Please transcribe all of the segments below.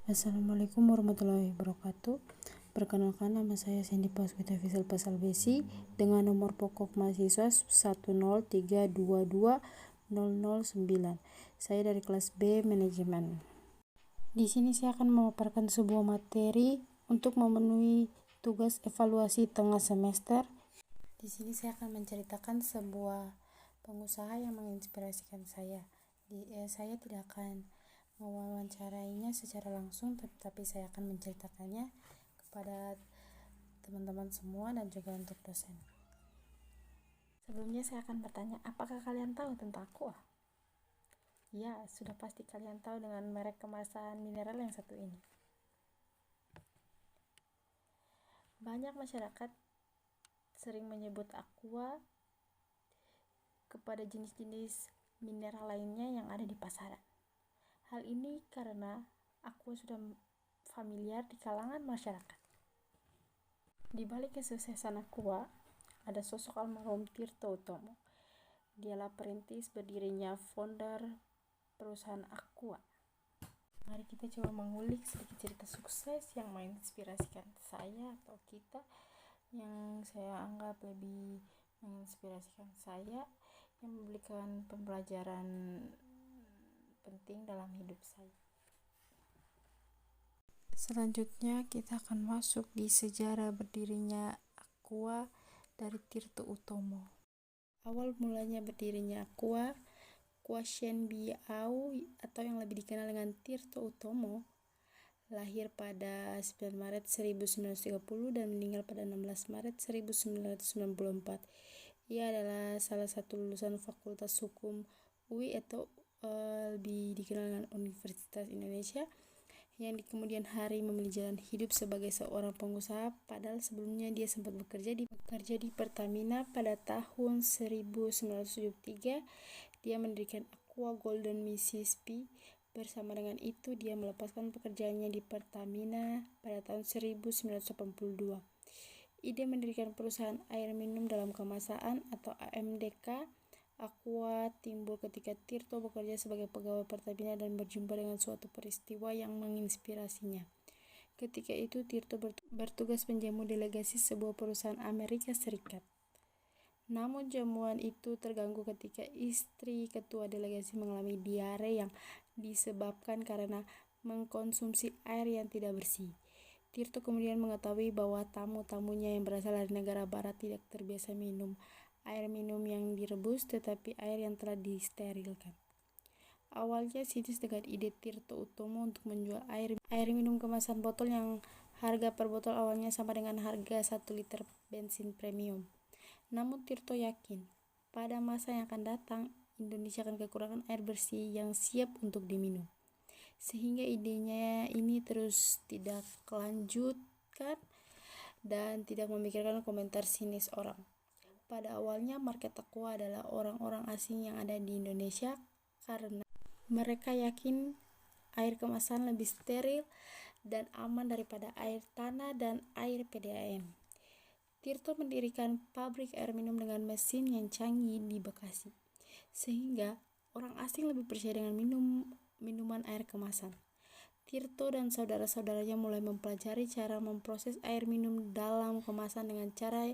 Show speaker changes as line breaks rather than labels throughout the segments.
Assalamualaikum warahmatullahi wabarakatuh. Perkenalkan, nama saya Sandy Paswita Fisel Pasal Besi dengan nomor pokok mahasiswa 103220009. Saya dari kelas B Manajemen. Di sini saya akan memaparkan sebuah materi untuk memenuhi tugas evaluasi tengah semester. Di sini saya akan menceritakan sebuah pengusaha yang menginspirasikan saya. Saya tidak akan mewawancarainya secara langsung, tapi saya akan menceritakannya kepada teman-teman semua dan juga untuk dosen. Sebelumnya saya akan bertanya, apakah kalian tahu tentang aqua? Ya, sudah pasti kalian tahu dengan merek kemasan mineral yang satu ini. Banyak masyarakat sering menyebut aqua kepada jenis-jenis mineral lainnya yang ada di pasaran. Hal ini karena aqua sudah familiar di kalangan masyarakat. Di balik kesuksesan aqua, ada sosok almarhum Tirto Utomo. Dialah perintis berdirinya founder perusahaan aqua. Mari kita coba mengulik sedikit cerita sukses yang menginspirasikan saya atau kita, yang saya anggap lebih menginspirasikan saya, yang memberikan pembelajaran penting dalam hidup saya. Selanjutnya kita akan masuk di sejarah berdirinya aqua dari Tirto Utomo. Awal mulanya berdirinya aqua Shen Biao atau yang lebih dikenal dengan Tirto Utomo lahir pada 9 Maret 1930 dan meninggal pada 16 Maret 1994. Ia adalah salah satu lulusan Fakultas Hukum UI atau lebih dikenal dengan Universitas Indonesia, yang di kemudian hari memilih jalan hidup sebagai seorang pengusaha, padahal sebelumnya dia sempat bekerja di Pertamina. Pada tahun 1973 dia mendirikan Aqua Golden Mississippi. Bersama dengan itu dia melepaskan pekerjaannya di Pertamina pada tahun 1982. Ide mendirikan perusahaan air minum dalam kemasan atau AMDK Aqua timbul ketika Tirto bekerja sebagai pegawai Pertamina dan berjumpa dengan suatu peristiwa yang menginspirasinya. Ketika itu Tirto bertugas menjamu delegasi sebuah perusahaan Amerika Serikat. Namun jamuan itu terganggu ketika istri ketua delegasi mengalami diare yang disebabkan karena mengkonsumsi air yang tidak bersih. Tirto kemudian mengetahui bahwa tamu-tamunya yang berasal dari negara barat tidak terbiasa minum air minum yang direbus, tetapi air yang telah disterilkan. Awalnya sinis dengan ide Tirto Utomo untuk menjual air minum kemasan botol yang harga per botol awalnya sama dengan harga 1 liter bensin premium. Namun Tirto yakin, pada masa yang akan datang, Indonesia akan kekurangan air bersih yang siap untuk diminum. Sehingga idenya ini terus tidak kelanjutkan dan tidak memikirkan komentar sinis orang. Pada awalnya market aqua adalah orang-orang asing yang ada di Indonesia karena mereka yakin air kemasan lebih steril dan aman daripada air tanah dan air PDAM. Tirto mendirikan pabrik air minum dengan mesin yang canggih di Bekasi, sehingga orang asing lebih percaya dengan minuman air kemasan. Tirto dan saudara-saudaranya mulai mempelajari cara memproses air minum dalam kemasan dengan cara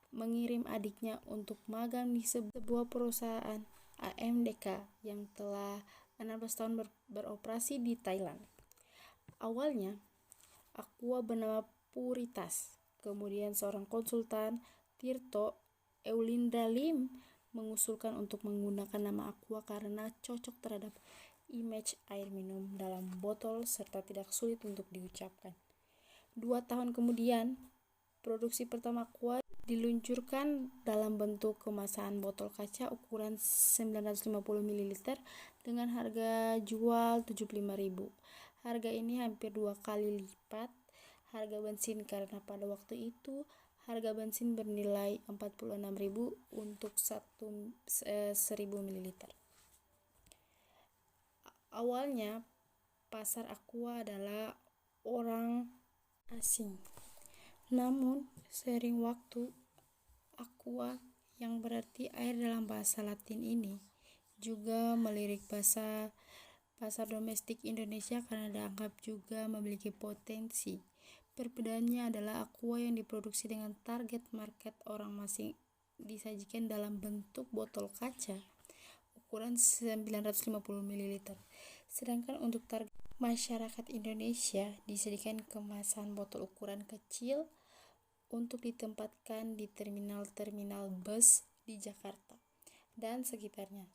mengirim adiknya untuk magang di sebuah perusahaan AMDK yang telah 16 tahun beroperasi di Thailand. Awalnya, aqua bernama Puritas. Kemudian seorang konsultan, Tirto Eulindra Lim, mengusulkan untuk menggunakan nama aqua karena cocok terhadap image air minum dalam botol serta tidak sulit untuk diucapkan. 2 tahun kemudian, produksi pertama aqua diluncurkan dalam bentuk kemasan botol kaca ukuran 950 ml dengan harga jual 75.000. Harga ini hampir 2 kali lipat harga bensin karena pada waktu itu harga bensin bernilai 46.000 untuk 1000 ml. Awalnya pasar aqua adalah orang asing. Namun seiring waktu, aqua yang berarti air dalam bahasa Latin ini juga melirik bahasa pasar domestik Indonesia karena dianggap juga memiliki potensi. Perbedaannya adalah Aqua yang diproduksi dengan target market orang masing disajikan dalam bentuk botol kaca ukuran 950 ml. Sedangkan untuk target masyarakat Indonesia disajikan kemasan botol ukuran kecil untuk ditempatkan di terminal-terminal bus di Jakarta dan sekitarnya,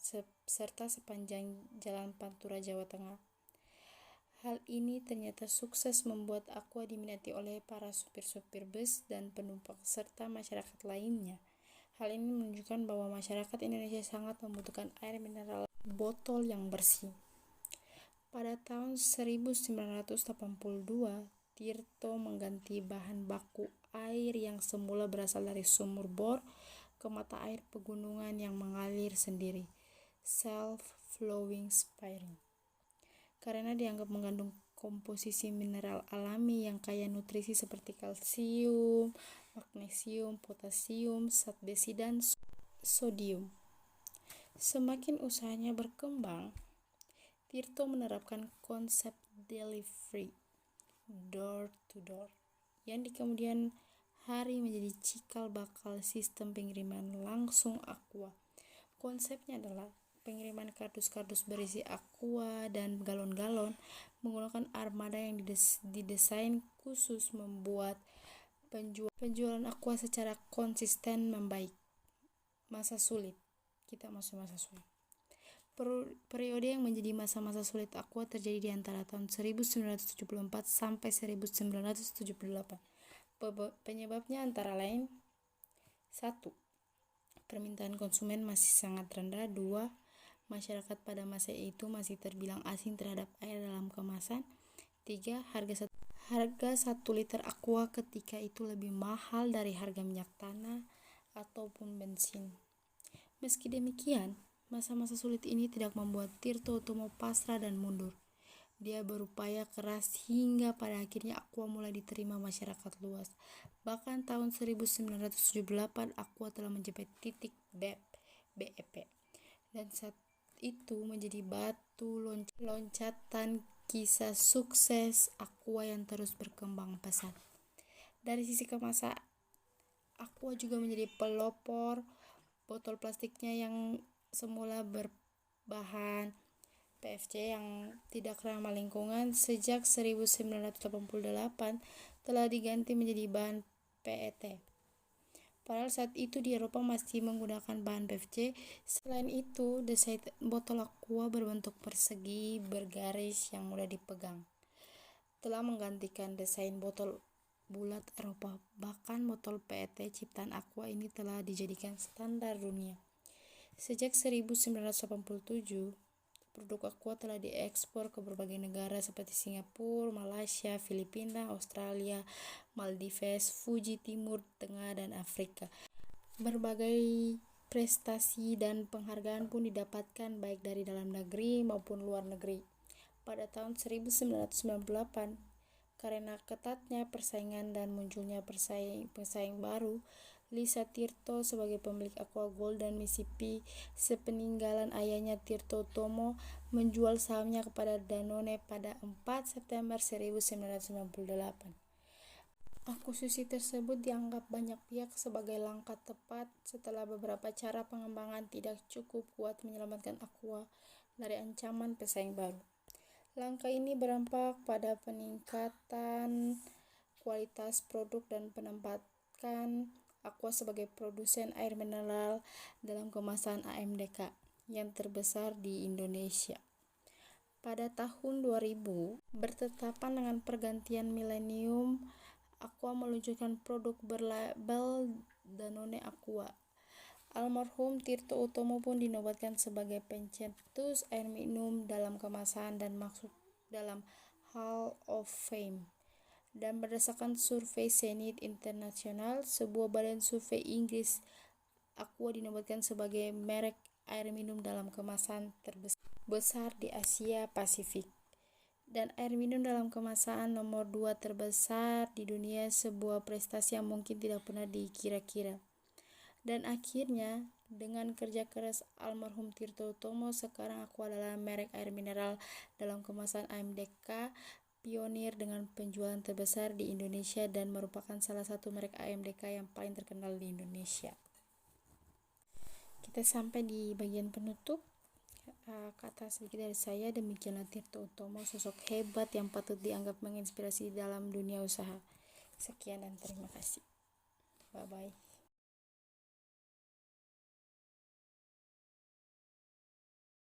serta sepanjang Jalan Pantura, Jawa Tengah. Hal ini ternyata sukses membuat Aqua diminati oleh para supir-supir bus dan penumpang serta masyarakat lainnya. Hal ini menunjukkan bahwa masyarakat Indonesia sangat membutuhkan air mineral botol yang bersih. Pada tahun 1982, Tirto mengganti bahan baku air yang semula berasal dari sumur bor ke mata air pegunungan yang mengalir sendiri, self-flowing spring, karena dianggap mengandung komposisi mineral alami yang kaya nutrisi seperti kalsium, magnesium, potasium, zat besi, dan sodium. Semakin usahanya berkembang, Tirto menerapkan konsep delivery door to door yang di kemudian hari menjadi cikal bakal sistem pengiriman langsung Aqua. Konsepnya adalah pengiriman kardus-kardus berisi Aqua dan galon-galon menggunakan armada yang didesain khusus membuat penjualan Aqua secara konsisten membaik. Masa sulit. Kita masuk masa sulit. Periode yang menjadi masa-masa sulit Aqua terjadi di antara tahun 1974 sampai 1978. Penyebabnya antara lain: 1. Permintaan konsumen masih sangat rendah. 2. Masyarakat pada masa itu masih terbilang asing terhadap air dalam kemasan. 3. Harga 1 liter Aqua ketika itu lebih mahal dari harga minyak tanah ataupun bensin. Meski demikian, masa-masa sulit ini tidak membuat Tirto Utomo pasrah dan mundur. Dia berupaya keras hingga pada akhirnya Aqua mulai diterima masyarakat luas. Bahkan tahun 1978 Aqua telah mencapai titik BEP dan saat itu menjadi batu loncatan kisah sukses Aqua yang terus berkembang pesat. Dari sisi kemasan, Aqua juga menjadi pelopor botol plastiknya yang semula berbahan PVC yang tidak ramah lingkungan sejak 1988 telah diganti menjadi bahan PET. Padahal saat itu di Eropa masih menggunakan bahan PVC. Selain itu, desain botol Aqua berbentuk persegi bergaris yang mudah dipegang telah menggantikan desain botol bulat Eropa. Bahkan botol PET ciptaan Aqua ini telah dijadikan standar dunia. Sejak 1987, produk Aqua telah diekspor ke berbagai negara seperti Singapura, Malaysia, Filipina, Australia, Maldives, Fuji Timur Tengah, dan Afrika. Berbagai prestasi dan penghargaan pun didapatkan baik dari dalam negeri maupun luar negeri. Pada tahun 1998, karena ketatnya persaingan dan munculnya pesaing baru, Lisa Tirto sebagai pemilik Aqua Gold dan Mississippi sepeninggalan ayahnya Tirto Utomo menjual sahamnya kepada Danone pada 4 September 1998. Akuisisi tersebut dianggap banyak pihak sebagai langkah tepat setelah beberapa cara pengembangan tidak cukup kuat menyelamatkan Aqua dari ancaman pesaing baru. Langkah ini berdampak pada peningkatan kualitas produk dan penempatan Aqua sebagai produsen air mineral dalam kemasan AMDK yang terbesar di Indonesia. Pada tahun 2000, bertepatan dengan pergantian milenium, Aqua meluncurkan produk berlabel Danone Aqua. Almarhum Tirto Utomo pun dinobatkan sebagai pencetus air minum dalam kemasan dan masuk dalam Hall of Fame. Dan berdasarkan survei Zenith International, sebuah badan survei Inggris, Aqua dinobatkan sebagai merek air minum dalam kemasan terbesar di Asia Pasifik dan air minum dalam kemasan nomor 2 terbesar di dunia, sebuah prestasi yang mungkin tidak pernah dikira-kira. Dan akhirnya Dengan kerja keras almarhum Tirto Utomo, sekarang Aqua adalah merek air mineral dalam kemasan AMDK, pionir dengan penjualan terbesar di Indonesia dan merupakan salah satu merek AMDK yang paling terkenal di Indonesia. Kita sampai di bagian penutup. Kata sedikit dari saya, demikianlah Tirto Utomo, sosok hebat yang patut dianggap menginspirasi dalam dunia usaha. Sekian dan terima kasih. Bye-bye.